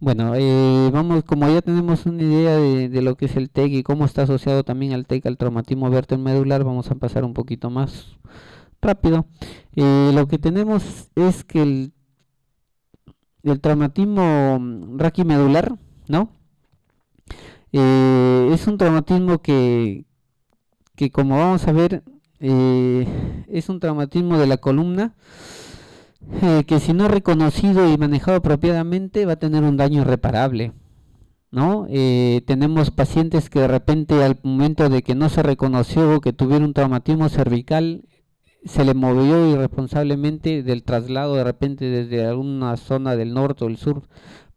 Bueno, vamos, como ya tenemos una idea de lo que es el TEC y cómo está asociado también al TEC, al traumatismo medular, vamos a pasar un poquito más rápido. Lo que tenemos es que el traumatismo raquimedular, ¿no? Es un traumatismo que como vamos a ver, es un traumatismo de la columna que si no reconocido y manejado apropiadamente va a tener un daño irreparable, ¿no? Tenemos pacientes que de repente al momento de que no se reconoció que tuvieron un traumatismo cervical, se le movió irresponsablemente del traslado de repente desde alguna zona del norte o el sur,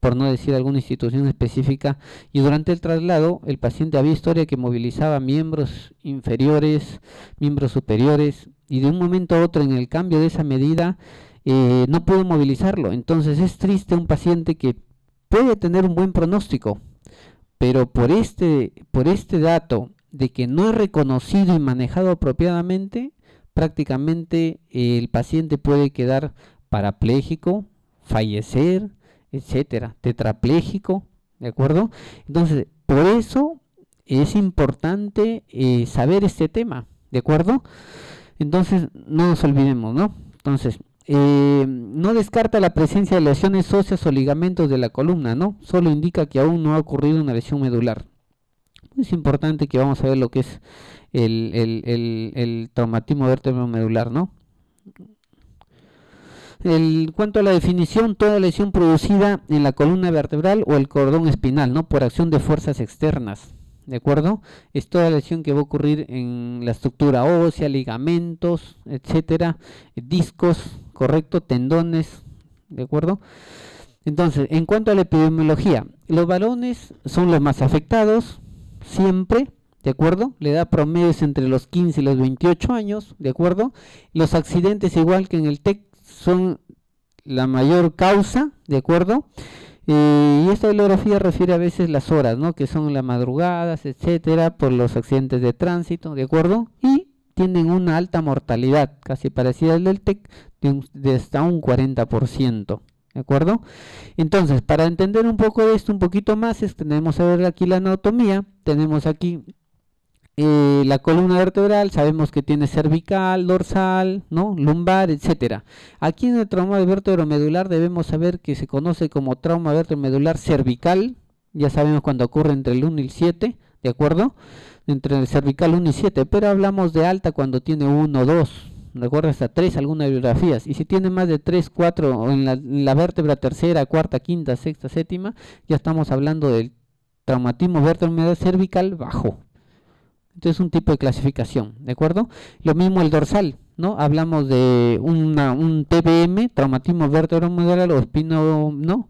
por no decir alguna institución específica, y durante el traslado el paciente había historia que movilizaba miembros inferiores, miembros superiores, y de un momento a otro en el cambio de esa medida no pudo movilizarlo. Entonces es triste un paciente que puede tener un buen pronóstico, pero por este dato de que no es reconocido y manejado apropiadamente, prácticamente el paciente puede quedar parapléjico, fallecer, etcétera, tetrapléjico, ¿de acuerdo? Entonces, por eso es importante saber este tema, ¿de acuerdo? Entonces, no nos olvidemos, ¿no? Entonces, no descarta la presencia de lesiones óseas o ligamentos de la columna, ¿no? Solo indica que aún no ha ocurrido una lesión medular. Es importante que vamos a ver lo que es el traumatismo vértebro-medular, ¿no? Cuanto a la definición, toda lesión producida en la columna vertebral o el cordón espinal, ¿no? Por acción de fuerzas externas, ¿de acuerdo? Es toda lesión que va a ocurrir en la estructura ósea, ligamentos, etcétera, discos, correcto, tendones, ¿de acuerdo? Entonces, en cuanto a la epidemiología, los varones son los más afectados, siempre, ¿de acuerdo? La edad promedio es entre los 15 y los 28 años, ¿de acuerdo? Los accidentes, igual que en el TEC, son la mayor causa, ¿de acuerdo? Y esta bibliografía refiere a veces las horas, ¿no? Que son las madrugadas, etcétera, por los accidentes de tránsito, ¿de acuerdo? Y tienen una alta mortalidad, casi parecida al del TEC, de hasta un 40%. ¿De acuerdo? Entonces, para entender un poco de esto, un poquito más, tenemos a ver aquí la anatomía. Tenemos aquí la columna vertebral, sabemos que tiene cervical, dorsal, ¿no? Lumbar, etcétera. Aquí en el trauma de vértebro medular debemos saber que se conoce como trauma vértebro medular cervical. Ya sabemos cuando ocurre entre el 1 y el 7, ¿de acuerdo? Entre el cervical 1 y 7, pero hablamos de alta cuando tiene 1, 2, recuerda hasta 3 algunas bibliografías, y si tiene más de 3, 4 o en la vértebra tercera, cuarta, quinta, sexta, séptima, ya estamos hablando del traumatismo vértebro cervical bajo. Entonces es un tipo de clasificación, ¿de acuerdo? Lo mismo el dorsal, ¿no? Hablamos de un TBM, traumatismo vértebro-medular o espino, ¿no?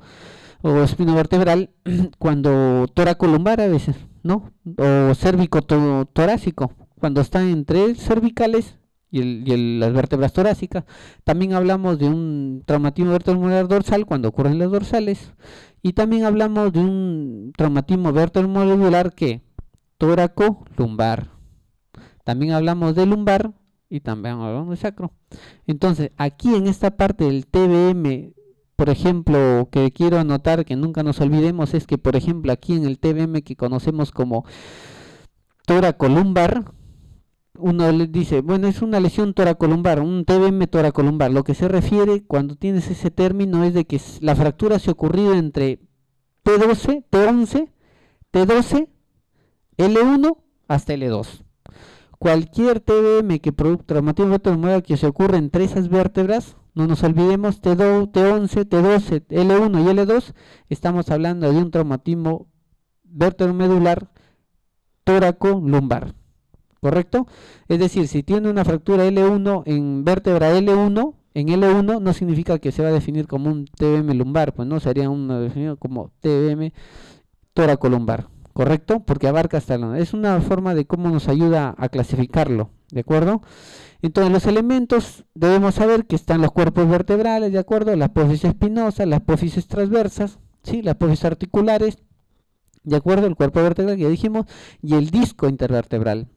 O espino vertebral, cuando toracolumbar a veces, ¿no? O cérvico torácico, cuando están entre cervicales y las vértebras torácicas. También hablamos de un traumatismo vértebro-medular dorsal cuando ocurren las dorsales. Y también hablamos de un traumatismo vértebro-medular que tóraco lumbar. También hablamos de lumbar y también hablamos de sacro. Entonces, aquí en esta parte del TBM, por ejemplo, que quiero anotar que nunca nos olvidemos es que, por ejemplo, aquí en el TBM que conocemos como toracolumbar, uno le dice, bueno, es una lesión toracolumbar, un TBM toracolumbar. Lo que se refiere cuando tienes ese término es de que la fractura se ha ocurrido entre T12, T11, T12, L1 hasta L2. Cualquier TBM que produzca traumatismo vértebro-medular que se ocurra entre esas vértebras, no nos olvidemos T2, T11, T12, L1 y L2, estamos hablando de un traumatismo vértebro-medular tóraco-lumbar, ¿correcto? Es decir, si tiene una fractura L1 en vértebra L1, en L1 no significa que se va a definir como un TBM lumbar, pues no sería una definido como TBM tóraco-lumbar. ¿Correcto? Porque abarca hasta es una forma de cómo nos ayuda a clasificarlo, ¿de acuerdo? Entonces los elementos debemos saber que están los cuerpos vertebrales, ¿de acuerdo? La apófisis espinosa, las apófisis transversas, ¿sí? Las apófisis articulares, ¿de acuerdo? El cuerpo vertebral que ya dijimos, y el disco intervertebral,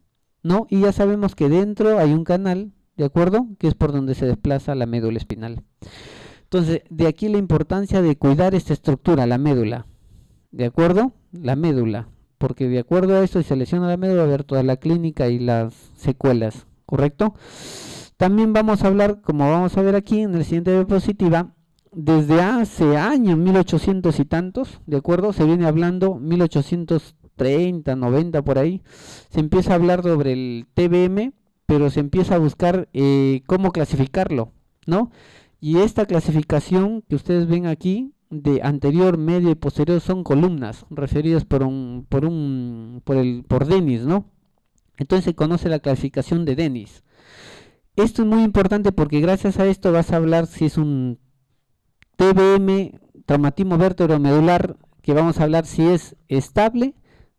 ¿no? Y ya sabemos que dentro hay un canal, ¿de acuerdo? Que es por donde se desplaza la médula espinal. Entonces, de aquí la importancia de cuidar esta estructura, la médula. ¿De acuerdo? La médula. Porque de acuerdo a eso, si se lesiona la médula, va a haber toda la clínica y las secuelas. ¿Correcto? También vamos a hablar, como vamos a ver aquí en el siguiente diapositiva, desde hace años, 1800 y tantos, ¿de acuerdo? Se viene hablando, 1830, 90 por ahí, se empieza a hablar sobre el TBM, pero se empieza a buscar cómo clasificarlo, ¿no? Y esta clasificación que ustedes ven aquí, de anterior, medio y posterior, son columnas referidas por Dennis, ¿no? Entonces se conoce la clasificación de Dennis. Esto es muy importante porque gracias a esto vas a hablar si es un TBM, traumatismo vértebro-medular, que vamos a hablar si es estable,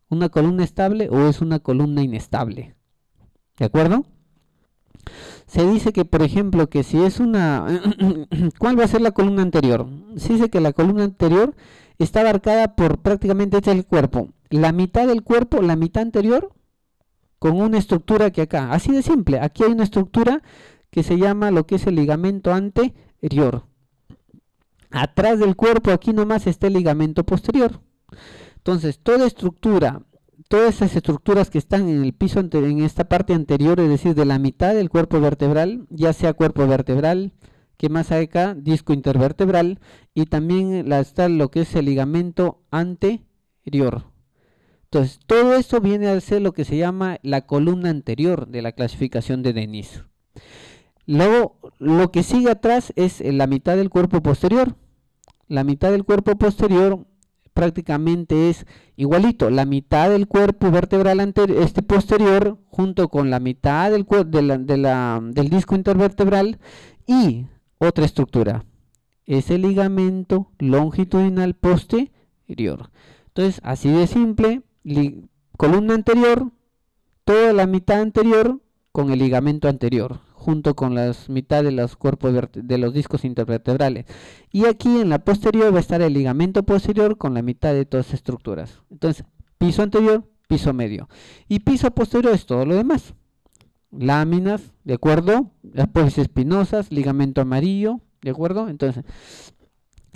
una columna estable o es una columna inestable. ¿De acuerdo? Se dice que, por ejemplo, que si es una... ¿Cuál va a ser la columna anterior? Se dice que la columna anterior está abarcada por prácticamente el cuerpo. La mitad del cuerpo, la mitad anterior, con una estructura que acá, así de simple, aquí hay una estructura que se llama lo que es el ligamento anterior. Atrás del cuerpo, aquí nomás está el ligamento posterior. Entonces, toda estructura, todas esas estructuras que están en el piso, en esta parte anterior, es decir, de la mitad del cuerpo vertebral, ya sea cuerpo vertebral, que más hay acá, disco intervertebral, y también está lo que es el ligamento anterior. Entonces, todo eso viene a ser lo que se llama la columna anterior de la clasificación de Dennis. Luego, lo que sigue atrás es la mitad del cuerpo posterior. La mitad del cuerpo posterior prácticamente es igualito. La mitad del cuerpo vertebral posterior junto con la mitad del disco intervertebral y otra estructura. Es el ligamento longitudinal posterior. Entonces, así de simple, columna anterior, toda la mitad anterior con el ligamento anterior, junto con las mitad de los cuerpos de los discos intervertebrales. Y aquí en la posterior va a estar el ligamento posterior con la mitad de todas las estructuras. Entonces, piso anterior, piso medio. Y piso posterior es todo lo demás. Láminas, ¿de acuerdo? Las apófisis espinosas, ligamento amarillo, ¿de acuerdo? Entonces,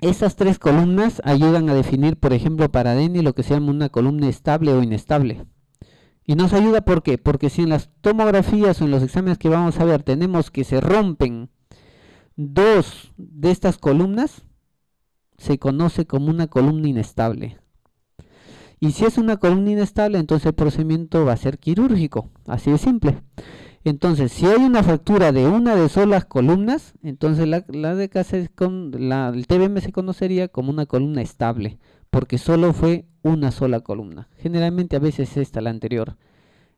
esas tres columnas ayudan a definir, por ejemplo, para Dennis lo que se llama una columna estable o inestable. Y nos ayuda, ¿por qué? Porque si en las tomografías o en los exámenes que vamos a ver tenemos que se rompen dos de estas columnas, se conoce como una columna inestable. Y si es una columna inestable, entonces el procedimiento va a ser quirúrgico, así de simple. Entonces, si hay una fractura de una de solas columnas, entonces el TBM se conocería como una columna estable, porque solo fue una sola columna. Generalmente a veces esta la anterior.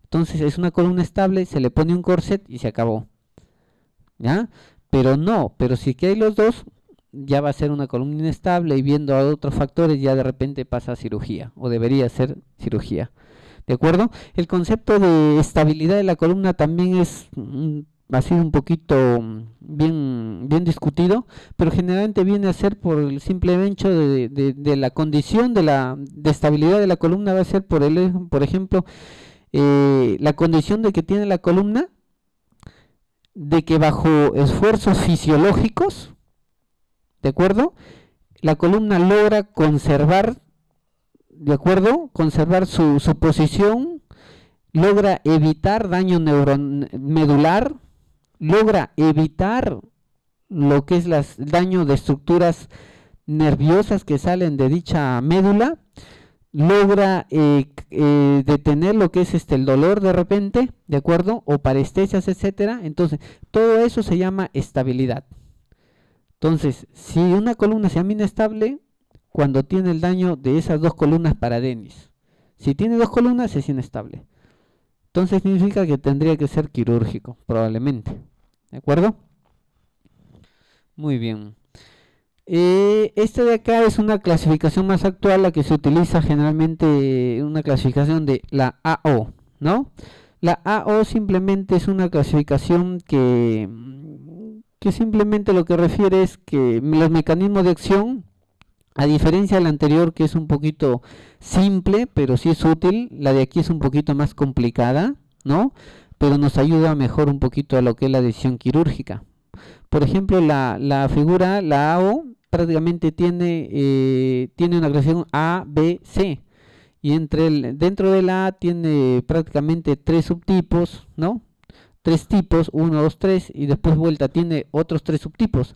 Entonces es una columna estable, se le pone un corset y se acabó. ¿Ya? Pero si que hay los dos, ya va a ser una columna inestable y viendo a otros factores ya de repente pasa a cirugía, o debería ser cirugía. ¿De acuerdo? El concepto de estabilidad de la columna también ha sido un poquito bien discutido, pero generalmente viene a ser por el simple hecho de la condición de estabilidad de la columna, va a ser por ejemplo, la condición de que tiene la columna, de que bajo esfuerzos fisiológicos, ¿de acuerdo? La columna logra conservar, ¿de acuerdo? Conservar su posición, logra evitar daño medular, logra evitar lo que es el daño de estructuras nerviosas que salen de dicha médula, logra detener lo que es el dolor de repente, ¿de acuerdo? O parestesias, etcétera. Entonces, todo eso se llama estabilidad. Entonces, si una columna se llama inestable, cuando tiene el daño de esas dos columnas para Dennis. Si tiene dos columnas, es inestable. Entonces significa que tendría que ser quirúrgico, probablemente. ¿De acuerdo? Muy bien. Esta de acá es una clasificación más actual, la que se utiliza generalmente, una clasificación de la AO, ¿no? La AO simplemente es una clasificación que simplemente lo que refiere es que los mecanismos de acción, a diferencia de la anterior, que es un poquito simple, pero sí es útil, la de aquí es un poquito más complicada, ¿no? Pero nos ayuda mejor un poquito a lo que es la decisión quirúrgica. Por ejemplo, la figura, la AO, prácticamente tiene una clasificación A, B, C. Y dentro de la A tiene prácticamente tres subtipos, ¿no? Tres tipos, 1, 2, 3, y después vuelta tiene otros tres subtipos.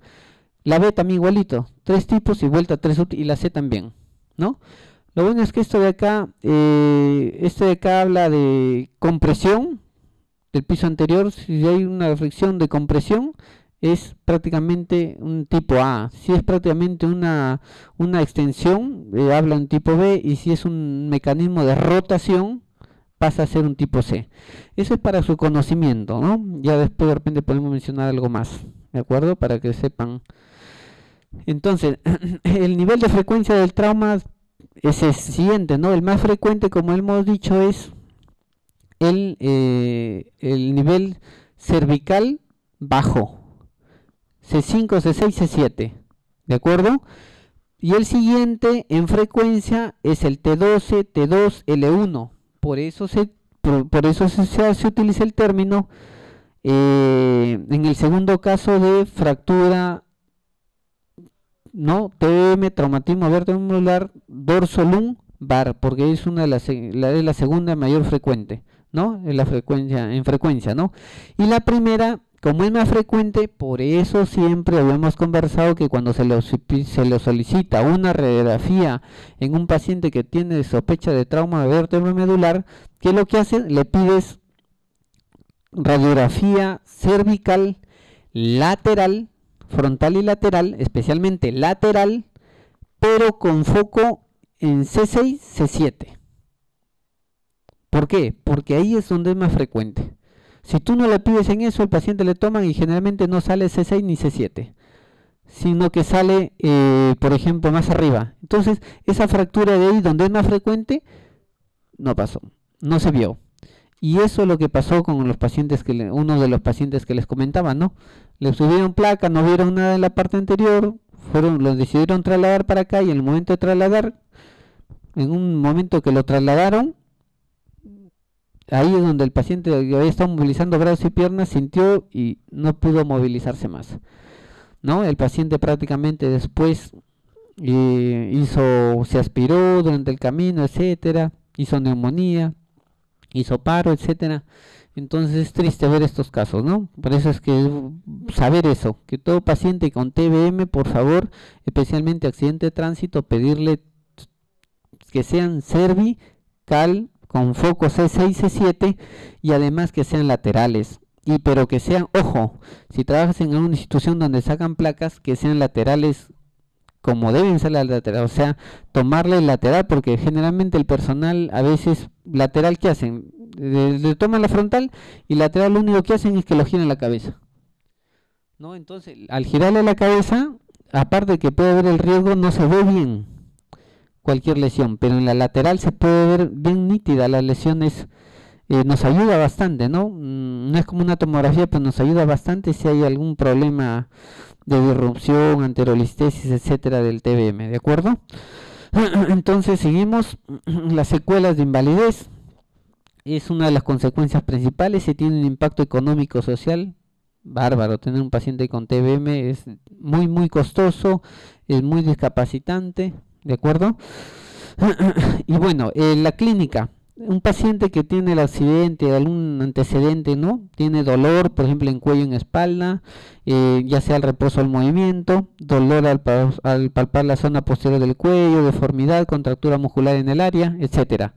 La B también igualito, tres tipos y vuelta tres subtipos, y la C también, ¿no? Lo bueno es que esto de acá habla de compresión del piso anterior. Si hay una fricción de compresión, es prácticamente un tipo A. Si es prácticamente una extensión, habla un tipo B, y si es un mecanismo de rotación, pasa a ser un tipo C. Eso es para su conocimiento, ¿no? Ya después de repente podemos mencionar algo más, ¿de acuerdo? Para que sepan. Entonces, el nivel de frecuencia del trauma es el siguiente, ¿no? El más frecuente, como hemos dicho, es el nivel cervical bajo, C5, C6, C7, ¿de acuerdo? Y el siguiente en frecuencia es el T12, T2, L1. Por eso se utiliza el término en el segundo caso de fractura, ¿no? TBM, traumatismo vertebromuscular dorsolumbar, porque es la segunda mayor frecuente, ¿no? En frecuencia, ¿no? Y la primera, como es más frecuente, por eso siempre habíamos conversado que cuando se le solicita una radiografía en un paciente que tiene sospecha de trauma vertebromedular, ¿qué es lo que haces? Le pides radiografía cervical lateral, frontal y lateral, especialmente lateral, pero con foco en C6, C7. ¿Por qué? Porque ahí es donde es más frecuente. Si tú no le pides en eso, el paciente le toman y generalmente no sale C6 ni C7, sino que sale, por ejemplo, más arriba. Entonces, esa fractura de ahí donde es más frecuente, no pasó, no se vio. Y eso es lo que pasó con los pacientes uno de los pacientes que les comentaba, ¿no? Le subieron placa, no vieron nada en la parte anterior, los decidieron trasladar para acá, y en el momento de trasladar, en un momento que lo trasladaron, ahí es donde el paciente que había estado movilizando brazos y piernas sintió y no pudo movilizarse más, ¿no? El paciente prácticamente después se aspiró durante el camino, etcétera, hizo neumonía, hizo paro, etcétera. Entonces es triste ver estos casos, ¿no? Por eso es que saber eso, que todo paciente con TBM, por favor, especialmente accidente de tránsito, pedirle que sean cervical con foco C6, C7, y además que sean laterales. Pero que sean, ojo, si trabajas en una institución donde sacan placas, que sean laterales como deben ser las laterales, o sea, tomarle el lateral, porque generalmente el personal a veces lateral, ¿qué hacen? Le toman la frontal, y lateral lo único que hacen es que lo giran la cabeza, ¿no? Entonces, al girarle la cabeza, aparte de que puede haber el riesgo, no se ve bien cualquier lesión, pero en la lateral se puede ver bien nítida las lesiones. Nos ayuda bastante, ¿no? No es como una tomografía, pero nos ayuda bastante si hay algún problema de disrupción, anterolistesis, etcétera, del TBM, ¿de acuerdo? Entonces seguimos. Las secuelas de invalidez es una de las consecuencias principales y tiene un impacto económico social bárbaro. Tener un paciente con TBM es muy muy costoso, es muy discapacitante, ¿de acuerdo? Y bueno, la clínica. Un paciente que tiene el accidente, algún antecedente, ¿no? Tiene dolor, por ejemplo, en cuello, en espalda, ya sea al reposo o al movimiento, dolor al palpar la zona posterior del cuello, deformidad, contractura muscular en el área, etcétera.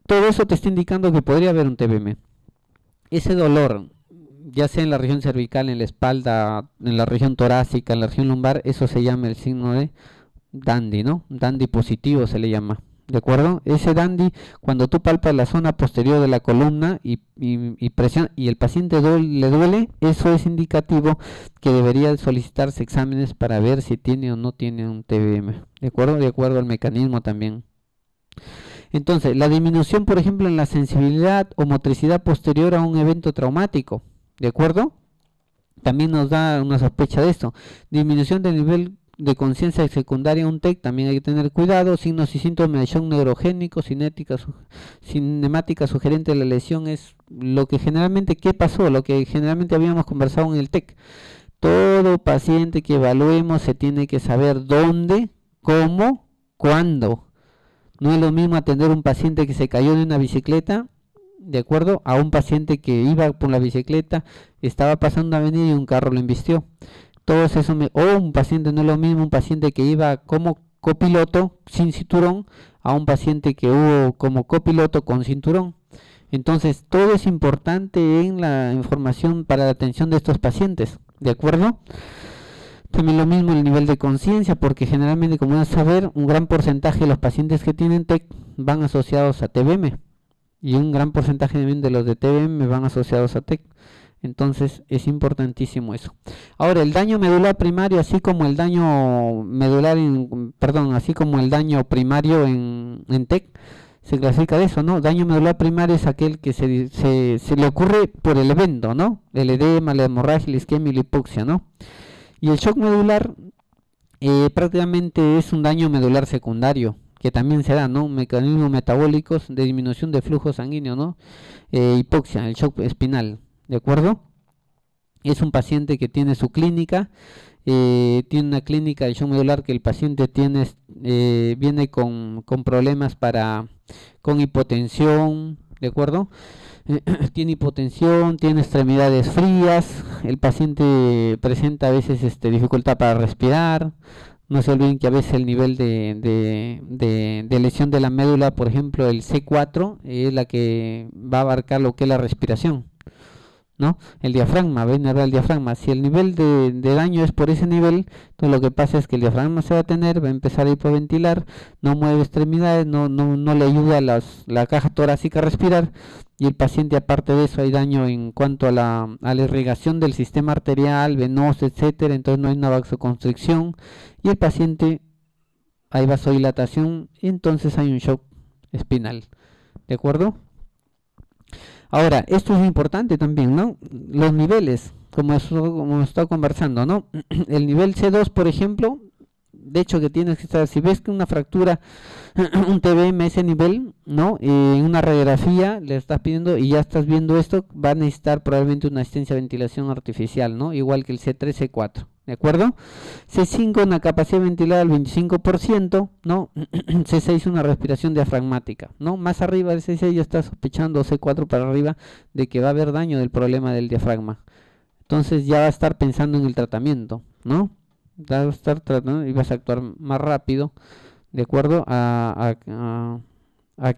Todo eso te está indicando que podría haber un TBM. Ese dolor, ya sea en la región cervical, en la espalda, en la región torácica, en la región lumbar, eso se llama el signo de Dandy, ¿no? Dandy positivo se le llama. ¿De acuerdo? Ese dandy, cuando tú palpas la zona posterior de la columna y presiona, y el paciente le duele, eso es indicativo que debería solicitarse exámenes para ver si tiene o no tiene un TBM. ¿De acuerdo? De acuerdo al mecanismo también. Entonces, la disminución, por ejemplo, en la sensibilidad o motricidad posterior a un evento traumático. ¿De acuerdo? También nos da una sospecha de esto. Disminución del nivel de conciencia secundaria, un TEC, también hay que tener cuidado. Signos y síntomas de shock neurogénico, cinemática sugerente de la lesión, es lo que generalmente, ¿qué pasó? Lo que generalmente habíamos conversado en el TEC. Todo paciente que evaluemos se tiene que saber dónde, cómo, cuándo. No es lo mismo atender un paciente que se cayó de una bicicleta, de acuerdo, a un paciente que iba por la bicicleta, estaba pasando una avenida y un carro lo embistió. Todo eso, o un paciente, no es lo mismo un paciente que iba como copiloto sin cinturón a un paciente que hubo como copiloto con cinturón. Entonces, todo es importante en la información para la atención de estos pacientes, ¿de acuerdo? También lo mismo el nivel de conciencia, porque generalmente, como van a saber, un gran porcentaje de los pacientes que tienen TEC van asociados a TBM y un gran porcentaje de los de TBM van asociados a TEC. Entonces es importantísimo eso. Ahora, el daño medular primario, así como el daño medular, así como el daño primario en TEC, se clasifica de eso, ¿no? Daño medular primario es aquel que se le ocurre por el evento, ¿no? El edema, la hemorragia, la isquemia y la hipoxia, ¿no? Y el shock medular prácticamente es un daño medular secundario, que también se da, ¿no? Mecanismos metabólicos de disminución de flujo sanguíneo, ¿no? Hipoxia, el shock espinal, ¿de acuerdo? Es un paciente que tiene su clínica, tiene una clínica de shock medular que el paciente viene con problemas con hipotensión, ¿de acuerdo? Tiene hipotensión, tiene extremidades frías, el paciente presenta a veces dificultad para respirar. No se olviden que a veces el nivel de lesión de la médula, por ejemplo el C4, es la que va a abarcar lo que es la respiración, ¿no? El diafragma, va a inervar el diafragma. Si el nivel de daño es por ese nivel, entonces lo que pasa es que el diafragma se va a va a empezar a hipoventilar, no mueve extremidades, no le ayuda a la caja torácica a respirar, y el paciente, aparte de eso, hay daño en cuanto a la irrigación del sistema arterial, venoso, etcétera. Entonces no hay una vasoconstricción y el paciente hay vasodilatación y entonces hay un shock espinal, ¿de acuerdo? Ahora, esto es importante también, ¿no? Los niveles, como está conversando, ¿no? El nivel C2, por ejemplo, de hecho que tienes que estar, si ves que una fractura, un TBM a ese nivel, ¿no? En una radiografía le estás pidiendo y ya estás viendo esto, va a necesitar probablemente una asistencia de ventilación artificial, ¿no? Igual que el C3, C4, ¿de acuerdo? C5, una capacidad ventilada al 25%, ¿no? C6, una respiración diafragmática, ¿no? Más arriba del C6 ya está sospechando, C4 para arriba, de que va a haber daño del problema del diafragma. Entonces ya va a estar pensando en el tratamiento, ¿no? Va a estar tratando y vas a actuar más rápido, de acuerdo a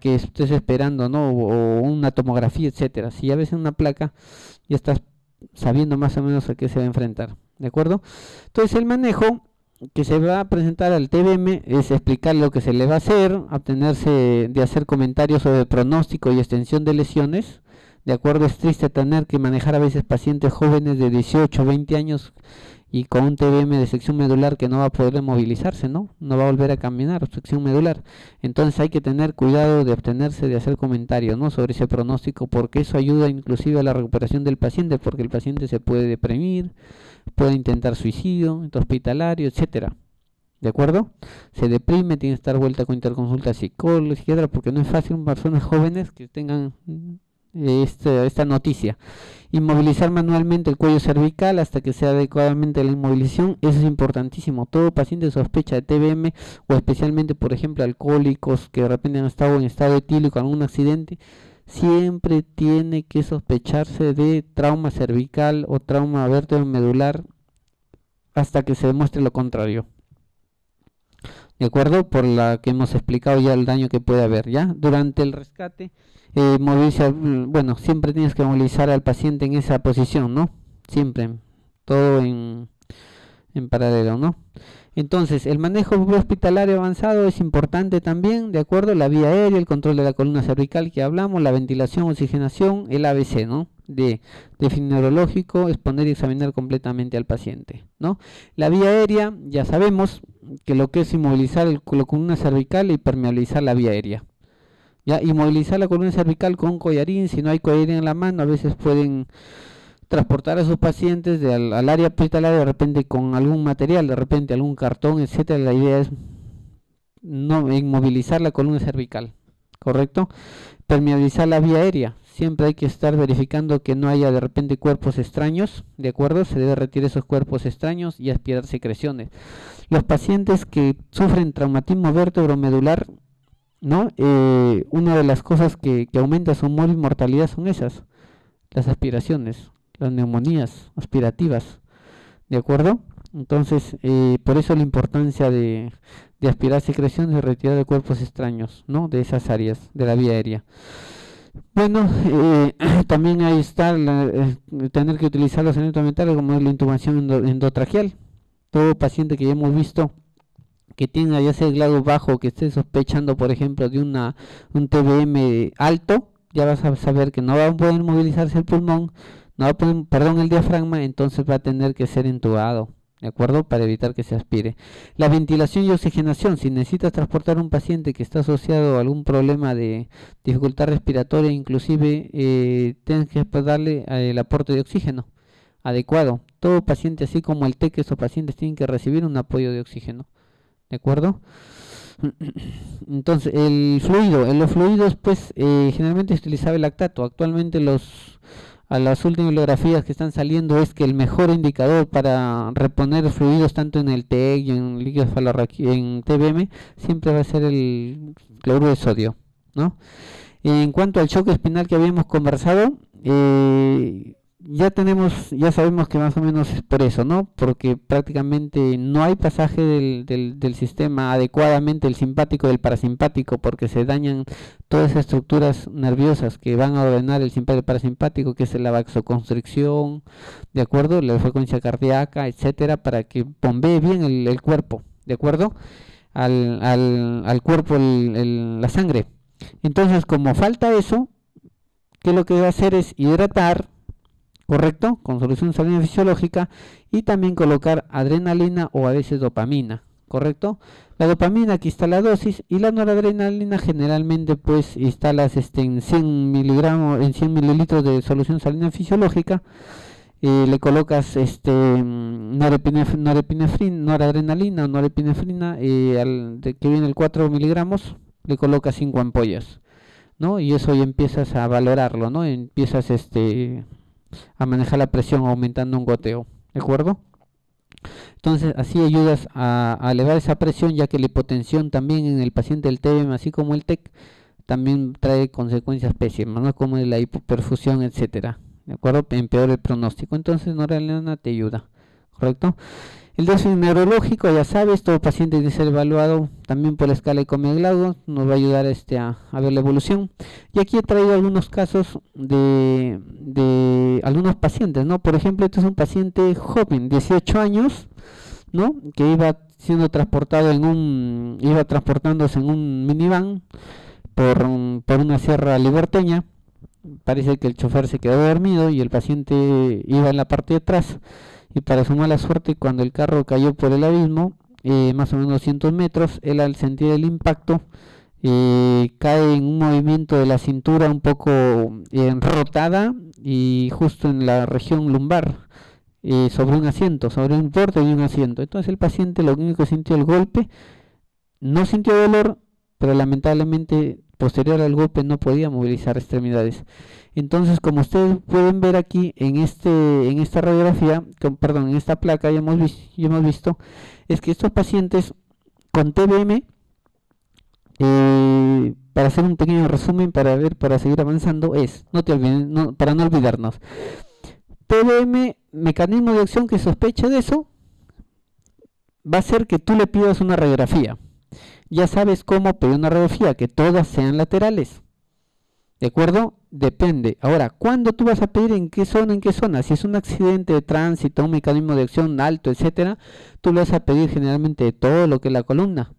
que estés esperando, ¿no? O una tomografía, etcétera. Si ya ves en una placa, ya estás sabiendo más o menos a qué se va a enfrentar, ¿de acuerdo? Entonces el manejo que se va a presentar al TBM es explicar lo que se le va a hacer, abstenerse de hacer comentarios sobre pronóstico y extensión de lesiones. De acuerdo, es triste tener que manejar a veces pacientes jóvenes de 18 o 20 años y con un TBM de sección medular que no va a poder movilizarse, ¿no? No va a volver a caminar, sección medular. Entonces hay que tener cuidado de abstenerse de hacer comentarios, ¿no? Sobre ese pronóstico, porque eso ayuda inclusive a la recuperación del paciente, porque el paciente se puede deprimir, puede intentar suicidio, hospitalario, etcétera. ¿De acuerdo? Se deprime, tiene que estar vuelta con interconsulta psicóloga, psiquiatra, porque no es fácil personas jóvenes que tengan esta noticia. Inmovilizar manualmente el cuello cervical hasta que sea adecuadamente la inmovilización, eso es importantísimo. Todo paciente sospecha de TBM o especialmente, por ejemplo, alcohólicos que de repente han estado en estado etílico en algún accidente, siempre tiene que sospecharse de trauma cervical o trauma vértebro-medular hasta que se demuestre lo contrario. ¿De acuerdo? Por la que hemos explicado ya el daño que puede haber, ¿ya? Durante el rescate, siempre tienes que movilizar al paciente en esa posición, ¿no? Siempre, todo en paralelo, ¿no? Entonces, el manejo hospitalario avanzado es importante también, ¿de acuerdo? La vía aérea, el control de la columna cervical que hablamos, la ventilación, oxigenación, el ABC, ¿no? De neurológico, exponer y examinar completamente al paciente, ¿no? La vía aérea, ya sabemos que lo que es inmovilizar la columna cervical y permeabilizar la vía aérea. Ya, inmovilizar la columna cervical con collarín, si no hay collarín en la mano, a veces pueden transportar a sus pacientes al área hospitalaria de repente con algún material, de repente algún cartón, etcétera. La idea es no inmovilizar la columna cervical, ¿correcto? Permeabilizar la vía aérea. Siempre hay que estar verificando que no haya de repente cuerpos extraños, ¿de acuerdo? Se debe retirar esos cuerpos extraños y aspirar secreciones. Los pacientes que sufren traumatismo vértebro-medular, ¿no? Una de las cosas que aumenta su mortalidad son esas, las aspiraciones, las neumonías aspirativas, ¿de acuerdo? Entonces, por eso la importancia de aspirar secreciones y retirar de cuerpos extraños, ¿no? De esas áreas de la vía aérea. Bueno, también ahí está tener que utilizar los elementos mentales como es la intubación endotraqueal. Todo paciente que ya hemos visto que tiene ya sea el grado bajo, que esté sospechando, por ejemplo, de un TBM alto, ya vas a saber que no va a poder movilizarse el pulmón, no va a poder, perdón, el diafragma, entonces va a tener que ser intubado, ¿de acuerdo? Para evitar que se aspire. La ventilación y oxigenación, si necesitas transportar a un paciente que está asociado a algún problema de dificultad respiratoria, inclusive tienes que darle el aporte de oxígeno adecuado. Todo paciente, así como el TEC, esos pacientes tienen que recibir un apoyo de oxígeno, ¿de acuerdo? Entonces, el fluido, en los fluidos, pues, generalmente se utilizaba el lactato. Actualmente a las últimas bibliografías que están saliendo es que el mejor indicador para reponer fluidos tanto en el TEC y en líquido en TBM siempre va a ser el cloruro de sodio, ¿no? En cuanto al choque espinal que habíamos conversado, ya sabemos que más o menos es por eso, ¿no? Porque prácticamente no hay pasaje del sistema adecuadamente, el simpático del parasimpático, porque se dañan todas esas estructuras nerviosas que van a ordenar el simpático y el parasimpático, que es la vasoconstricción, ¿de acuerdo? La frecuencia cardíaca, etcétera, para que bombee bien el cuerpo, ¿de acuerdo? Al cuerpo la sangre. Entonces, como falta eso, ¿qué lo que va a hacer es hidratar, ¿correcto? Con solución salina fisiológica, y también colocar adrenalina o a veces dopamina, ¿correcto? La dopamina aquí está la dosis, y la noradrenalina generalmente pues instalas en 100 miligramos, en 100 mililitros de solución salina fisiológica, le colocas noradrenalina o norepinefrina, que viene el 4 miligramos, le colocas 5 ampollas, ¿no? Y eso ya empiezas a valorarlo, ¿no? Empiezas a manejar la presión aumentando un goteo, ¿de acuerdo? Entonces así ayudas a elevar esa presión, ya que la hipotensión también en el paciente del TBM, así como el TEC, también trae consecuencias pésimas, ¿no? Como la hipoperfusión, etcétera, ¿de acuerdo? Empeora el pronóstico. Entonces noradrenalina te ayuda, ¿correcto? El déficit neurológico, ya sabes, todo paciente debe ser evaluado también por la escala de Comey-Glagow, nos va a ayudar a ver la evolución. Y aquí he traído algunos casos de algunos pacientes, ¿no? Por ejemplo, este es un paciente joven, 18 años, ¿no? Que iba siendo transportado iba transportándose en un minivan por una sierra liborteña. Parece que el chofer se quedó dormido y el paciente iba en la parte de atrás. Y para su mala suerte, cuando el carro cayó por el abismo, más o menos 200 metros, él al sentir el impacto cae en un movimiento de la cintura un poco enrotada y justo en la región lumbar, sobre un asiento, sobre un borde de un asiento. Entonces el paciente lo único que sintió el golpe, no sintió dolor, pero lamentablemente posterior al golpe no podía movilizar extremidades. Entonces, como ustedes pueden ver aquí en esta radiografía, en esta placa ya hemos visto, es que estos pacientes con TBM, para hacer un pequeño resumen para seguir avanzando, no te olviden, para no olvidarnos, TBM, mecanismo de acción que sospecha de eso, va a ser que tú le pidas una radiografía. Ya sabes cómo pedir una radiografía, que todas sean laterales, ¿de acuerdo? Depende. Ahora, ¿cuándo tú vas a pedir en qué zona? Si es un accidente de tránsito, un mecanismo de acción alto, etcétera, tú le vas a pedir generalmente de todo lo que es la columna.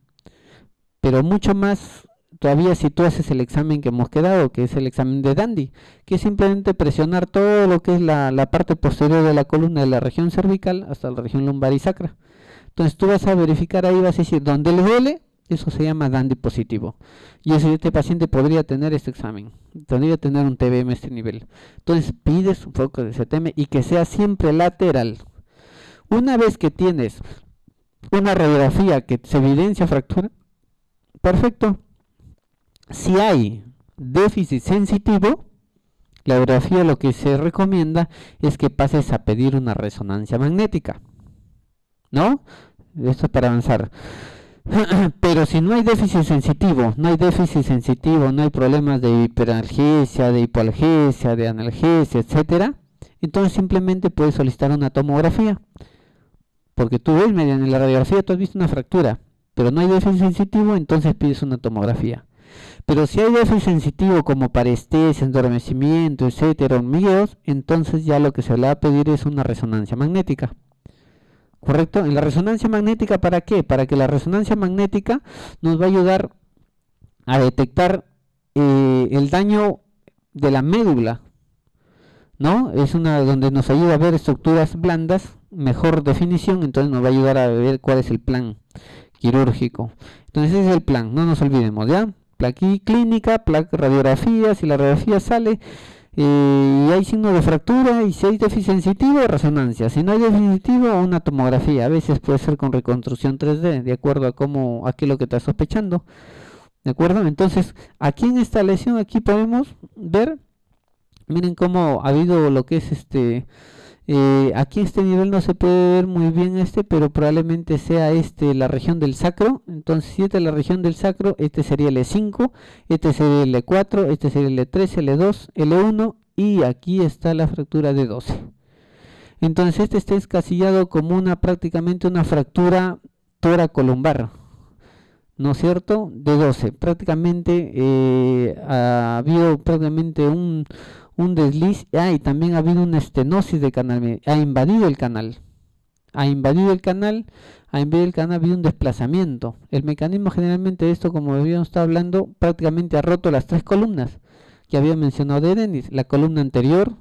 Pero mucho más todavía si tú haces el examen que hemos quedado, que es el examen de Dandy, que es simplemente presionar todo lo que es la parte posterior de la columna, de la región cervical hasta la región lumbar y sacra. Entonces tú vas a verificar ahí, vas a decir dónde le duele, Eso se llama Dandy positivo. Y este paciente podría tener este examen, podría tener un TBM a este nivel. Entonces pides un foco de CTM y que sea siempre lateral. Una vez que tienes una radiografía que se evidencia fractura, perfecto. Si hay déficit sensitivo, la radiografía lo que se recomienda es que pases a pedir una resonancia magnética, ¿no? Esto es para avanzar. Pero si no hay déficit sensitivo, no hay problemas de hiperalgesia, de hipoalgesia, de analgesia, etcétera, entonces simplemente puedes solicitar una tomografía. Porque tú ves mediante la radiografía, tú has visto una fractura, pero no hay déficit sensitivo, entonces pides una tomografía. Pero si hay déficit sensitivo como parestesia, endormecimiento, etcétera, hormigueos, entonces ya lo que se le va a pedir es una resonancia magnética. ¿Correcto? En la resonancia magnética, ¿para qué? Para que la resonancia magnética nos va a ayudar a detectar el daño de la médula, ¿no? Es una donde nos ayuda a ver estructuras blandas, mejor definición, entonces nos va a ayudar a ver cuál es el plan quirúrgico. Entonces ese es el plan, no nos olvidemos, ¿ya? Placa clínica, placa radiografía, si la radiografía sale y hay signo de fractura, y si hay déficit sensitivo, resonancia. Si no hay déficit sensitivo, una tomografía. A veces puede ser con reconstrucción 3D, de acuerdo a qué es lo que está sospechando. ¿De acuerdo? Entonces, aquí en esta lesión, aquí podemos ver, miren cómo ha habido lo que es aquí este nivel no se puede ver muy bien pero probablemente sea la región del sacro. Entonces si esta es la región del sacro, este sería el E5, este sería el E4, este sería el E3, el E2, el E1 y aquí está la fractura de 12. Entonces este está escasillado como prácticamente una fractura toracolumbar, ¿no es cierto? De 12. Prácticamente ha habido prácticamente un desliz, y también ha habido una estenosis de canal, ha invadido el canal, ha habido un desplazamiento. El mecanismo generalmente de esto, como habíamos estado hablando, prácticamente ha roto las 3 columnas que había mencionado de Denis, la columna anterior,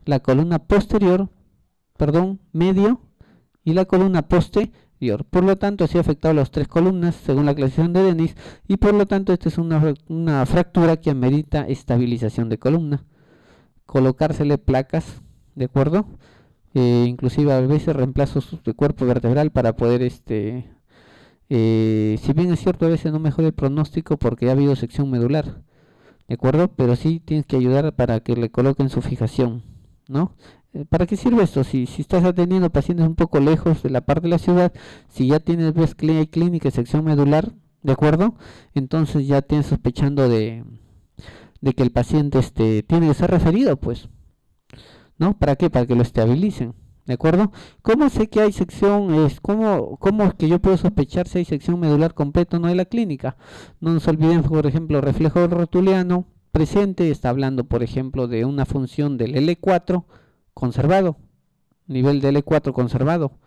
la columna posterior, medio, y la columna posterior. Por lo tanto, así ha afectado las 3 columnas según la clasificación de Denis, y por lo tanto esta es una fractura que amerita estabilización de columna, colocársele placas, ¿de acuerdo? Inclusive a veces reemplazos de cuerpo vertebral para poder si bien es cierto a veces no mejora el pronóstico porque ha habido sección medular, ¿de acuerdo? Pero sí tienes que ayudar para que le coloquen su fijación, ¿no? ¿Para qué sirve esto? Si estás atendiendo pacientes un poco lejos de la parte de la ciudad, si ya ves clínica y sección medular, ¿de acuerdo? Entonces ya tienes sospechando de que el paciente tiene que ser referido, pues, ¿no? ¿Para qué? Para que lo estabilicen, ¿de acuerdo? ¿Cómo sé que hay sección? ¿Cómo es que yo puedo sospechar si hay sección medular completa o no de la clínica? No nos olvidemos, por ejemplo, reflejo rotuliano presente, está hablando, por ejemplo, de una función del L4 conservado, nivel del L4 conservado,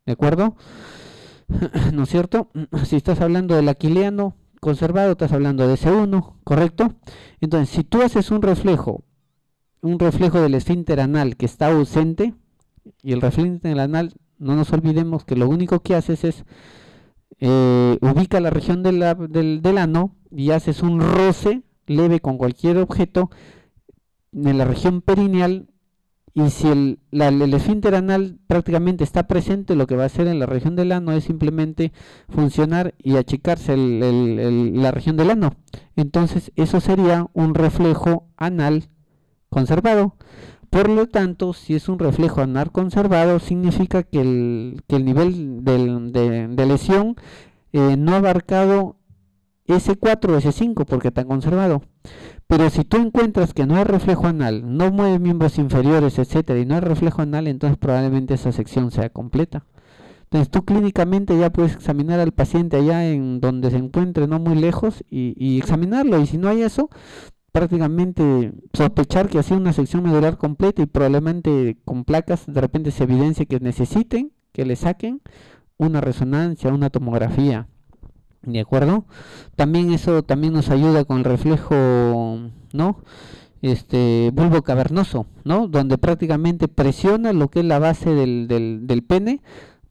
¿de acuerdo? ¿No es cierto? Si estás hablando del aquiliano conservado, estás hablando de C1, ¿correcto? Entonces, si tú haces un reflejo del esfínter anal que está ausente, y el esfínter anal, no nos olvidemos que lo único que haces es ubica la región del ano y haces un roce leve con cualquier objeto en la región perineal, y si el esfínter anal prácticamente está presente, lo que va a hacer en la región del ano es simplemente funcionar y achicarse la región del ano. Entonces eso sería un reflejo anal conservado. Por lo tanto, si es un reflejo anal conservado, significa que el nivel de lesión no ha abarcado S4 o S5 porque está conservado. Pero si tú encuentras que no hay reflejo anal, no mueve miembros inferiores, etcétera, y no hay reflejo anal, entonces probablemente esa sección sea completa. Entonces tú clínicamente ya puedes examinar al paciente allá en donde se encuentre, no muy lejos, y examinarlo. Y si no hay eso, prácticamente sospechar que ha sido una sección medular completa, y probablemente con placas de repente se evidencia que necesiten que le saquen una resonancia, una tomografía. ¿De acuerdo? También eso también nos ayuda con el reflejo, ¿no? Bulbo cavernoso, ¿no? Donde prácticamente presiona lo que es la base del pene,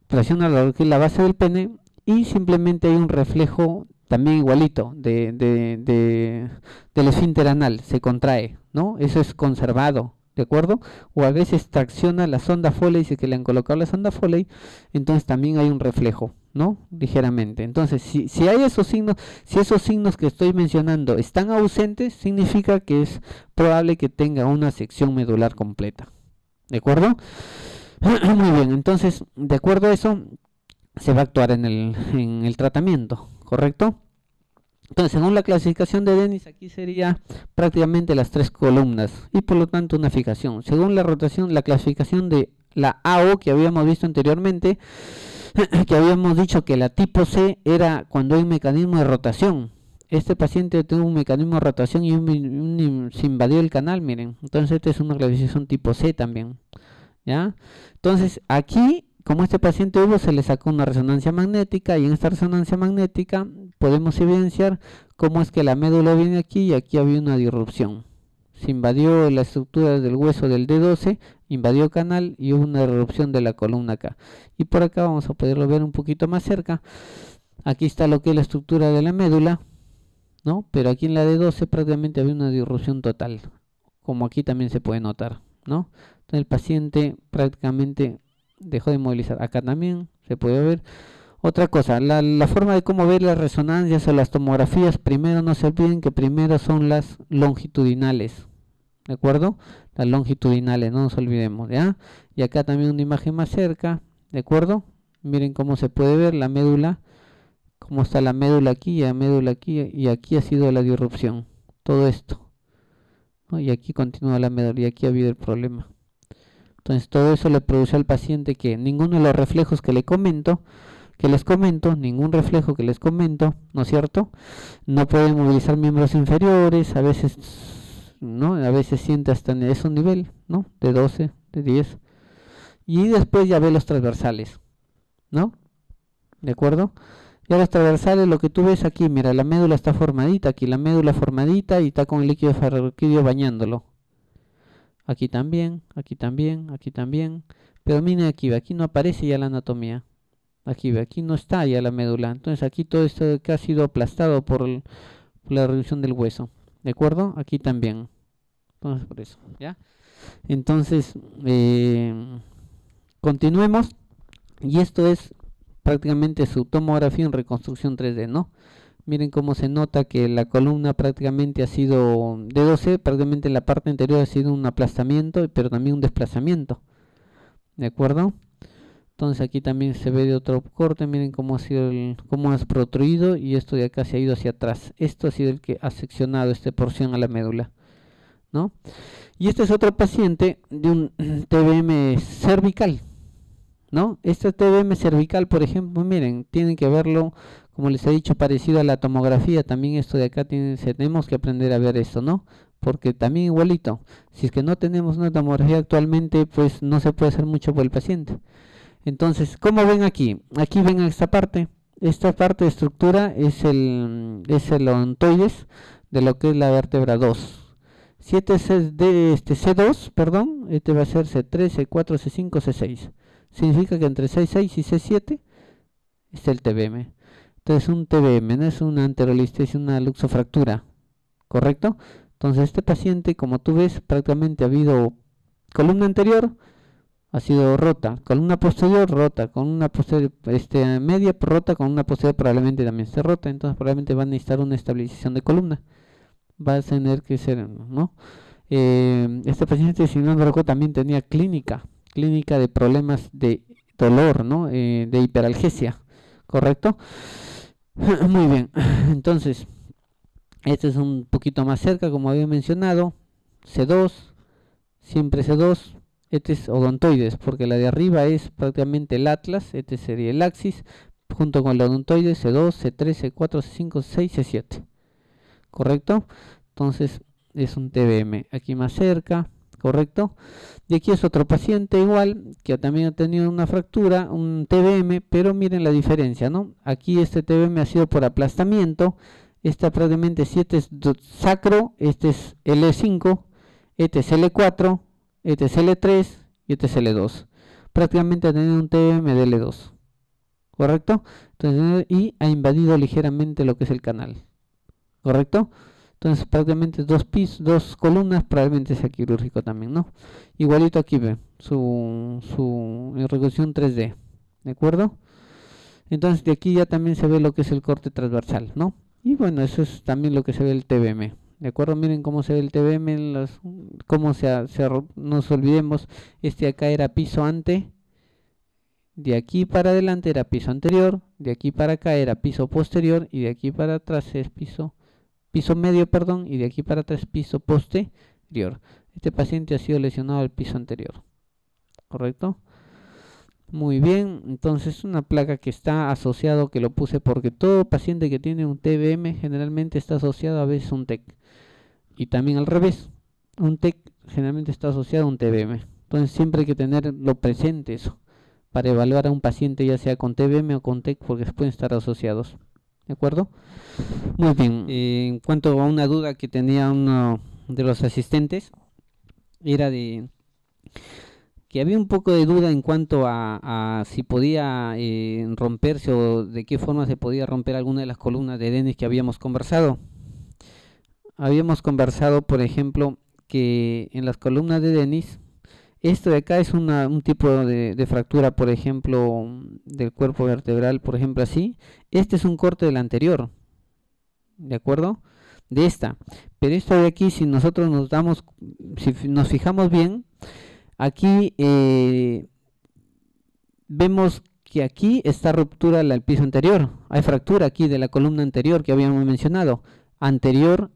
presiona lo que es la base del pene, y simplemente hay un reflejo también igualito, del esfínter anal, se contrae, ¿no? Eso es conservado, ¿de acuerdo? O a veces tracciona la sonda Foley, dice que le han colocado la sonda Foley, entonces también hay un reflejo, ¿no? Ligeramente. Entonces, si hay esos signos, si esos signos que estoy mencionando están ausentes, significa que es probable que tenga una sección medular completa, ¿de acuerdo? Muy bien, entonces, de acuerdo a eso, se va a actuar en el tratamiento, ¿correcto? Entonces, según la clasificación de Dennis, aquí sería prácticamente las tres columnas y por lo tanto una fijación. Según la rotación, la clasificación de la AO que habíamos visto anteriormente, que habíamos dicho que la tipo C era cuando hay un mecanismo de rotación. Este paciente tuvo un mecanismo de rotación y se invadió el canal, miren. Entonces, esta es una clasificación tipo C también, ¿ya? Entonces, aquí, como este paciente hubo, se le sacó una resonancia magnética y en esta resonancia magnética podemos evidenciar cómo es que la médula viene aquí y aquí había una disrupción. Se invadió la estructura del hueso del D12, invadió canal y hubo una disrupción de la columna acá. Y por acá vamos a poderlo ver un poquito más cerca. Aquí está lo que es la estructura de la médula, ¿no? Pero aquí en la D12 prácticamente había una disrupción total, como aquí también se puede notar, ¿no? Entonces el paciente prácticamente dejó de movilizar. Acá también se puede ver. Otra cosa, la forma de cómo ver las resonancias o las tomografías, primero no se olviden que primero son las longitudinales, ¿de acuerdo? Las longitudinales, no nos olvidemos, ¿ya? Y acá también una imagen más cerca, ¿de acuerdo? Miren cómo se puede ver la médula, cómo está la médula aquí, la médula aquí, y aquí ha sido la disrupción, todo esto, ¿no? Y aquí continúa la médula, y aquí ha habido el problema. Entonces todo eso le produce al paciente que ninguno de los reflejos que les comento, ningún reflejo que les comento, ¿no es cierto? No puede movilizar miembros inferiores, a veces, ¿no? A veces siente hasta en ese nivel, ¿no? De 12, de 10. Y después ya ve los transversales, ¿no? ¿De acuerdo? Y a los transversales lo que tú ves aquí, mira, la médula está formadita, aquí la médula formadita y está con el líquido ferroquídeo bañándolo. Aquí también, aquí también, aquí también. Pero miren aquí no aparece ya la anatomía. Aquí no está ya la médula. Entonces aquí todo esto que ha sido aplastado por la reducción del hueso. ¿De acuerdo? Aquí también. Entonces por eso, ¿ya? Entonces, continuemos. Y esto es prácticamente su tomografía en reconstrucción 3D, ¿no? Miren cómo se nota que la columna prácticamente ha sido de 12, prácticamente la parte anterior ha sido un aplastamiento, pero también un desplazamiento. ¿De acuerdo? Entonces aquí también se ve de otro corte, miren cómo ha sido cómo has protruido y esto de acá se ha ido hacia atrás. Esto ha sido el que ha seccionado esta porción a la médula, ¿no? Y este es otro paciente de un TBM cervical, ¿no? Este TBM cervical, por ejemplo, miren, tienen que verlo, como les he dicho, parecido a la tomografía. También esto de acá tenemos que aprender a ver esto, ¿no? Porque también igualito, si es que no tenemos una tomografía actualmente, pues no se puede hacer mucho por el paciente. Entonces, ¿cómo ven aquí? Aquí ven esta parte de estructura es el odontoides de lo que es la vértebra 2. Si este es de C2, perdón, este va a ser C3, C4, C5, C6. Significa que entre C6 y C7 está el TBM. Entonces un TBM no es una anterolistesis, una luxofractura, ¿correcto? Entonces este paciente, como tú ves, prácticamente ha habido columna anterior, ha sido rota, columna posterior rota, con una posterior media rota, con una posterior probablemente también esté rota, entonces probablemente va a necesitar una estabilización de columna, va a tener que ser, ¿no? Este paciente, si no me recuerdo, también tenía clínica de problemas de dolor, ¿no? De hiperalgesia, ¿correcto? Muy bien, entonces este es un poquito más cerca, como había mencionado, C2, siempre C2. Este es odontoides, porque la de arriba es prácticamente el atlas, este sería el axis, junto con el odontoides C2, C3, C4, C5, C6, C7. ¿Correcto? Entonces es un TBM. Aquí más cerca, ¿correcto? Y aquí es otro paciente igual, que también ha tenido una fractura, un TBM, pero miren la diferencia, ¿no? Aquí este TBM ha sido por aplastamiento, esta prácticamente 7 es sacro, este es L5, este es L4, este es L3 y este es L2. Prácticamente ha tenido un TBM de L2. ¿correcto? Entonces, y ha invadido ligeramente lo que es el canal, ¿correcto? Entonces prácticamente dos columnas, probablemente sea quirúrgico también, ¿no? Igualito aquí ve su reconstrucción 3D, ¿de acuerdo? Entonces de aquí ya también se ve lo que es el corte transversal, ¿no? Y bueno, eso es también lo que se ve el TBM. ¿De acuerdo? Miren cómo se ve el TBM, cómo no nos olvidemos, este acá era piso ante, de aquí para adelante era piso anterior, de aquí para acá era piso posterior y de aquí para atrás es piso medio, perdón, y de aquí para atrás piso posterior. Este paciente ha sido lesionado al piso anterior, ¿correcto? Muy bien, entonces una placa que está asociado, que lo puse porque todo paciente que tiene un TBM generalmente está asociado a veces a un TEC. Y también al revés, un TEC generalmente está asociado a un TBM. Entonces siempre hay que tenerlo presente eso, para evaluar a un paciente ya sea con TBM o con TEC, porque pueden estar asociados. ¿De acuerdo? Muy bien, en cuanto a una duda que tenía uno de los asistentes, era de que había un poco de duda en cuanto a si podía romperse o de qué forma se podía romper alguna de las columnas de Denis que habíamos conversado. Habíamos conversado, por ejemplo, que en las columnas de Denis, esto de acá es un tipo de fractura, por ejemplo, del cuerpo vertebral, por ejemplo, así. Este es un corte del anterior, ¿de acuerdo? De esta. Pero esto de aquí, si nosotros si nos fijamos bien, aquí vemos que aquí está ruptura del piso anterior. Hay fractura aquí de la columna anterior que habíamos mencionado. Anterior,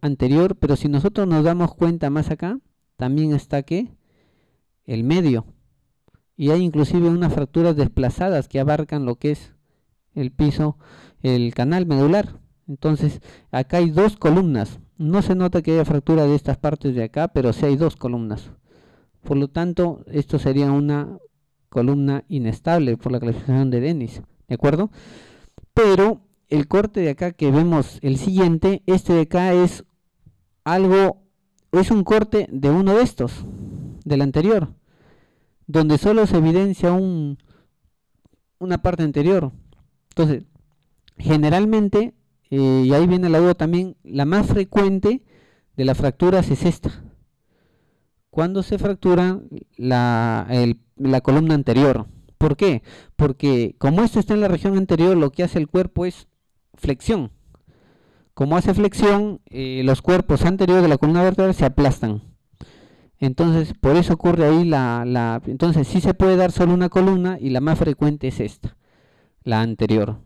pero si nosotros nos damos cuenta más acá, también está aquí el medio. Y hay inclusive unas fracturas desplazadas que abarcan lo que es el piso, el canal medular. Entonces, acá hay dos columnas. No se nota que haya fractura de estas partes de acá, pero sí hay dos columnas. Por lo tanto, esto sería una columna inestable por la clasificación de Denis, ¿de acuerdo? Pero el corte de acá que vemos, el siguiente, este de acá es un corte de uno de estos, del anterior, donde solo se evidencia una parte anterior. Entonces, generalmente, y ahí viene la duda también, la más frecuente de las fracturas es esta. Cuando se fractura la columna anterior. ¿Por qué? Porque como esto está en la región anterior, lo que hace el cuerpo es flexión. Como hace flexión, los cuerpos anteriores de la columna vertebral se aplastan. Entonces, por eso ocurre ahí entonces sí se puede dar solo una columna y la más frecuente es esta, la anterior.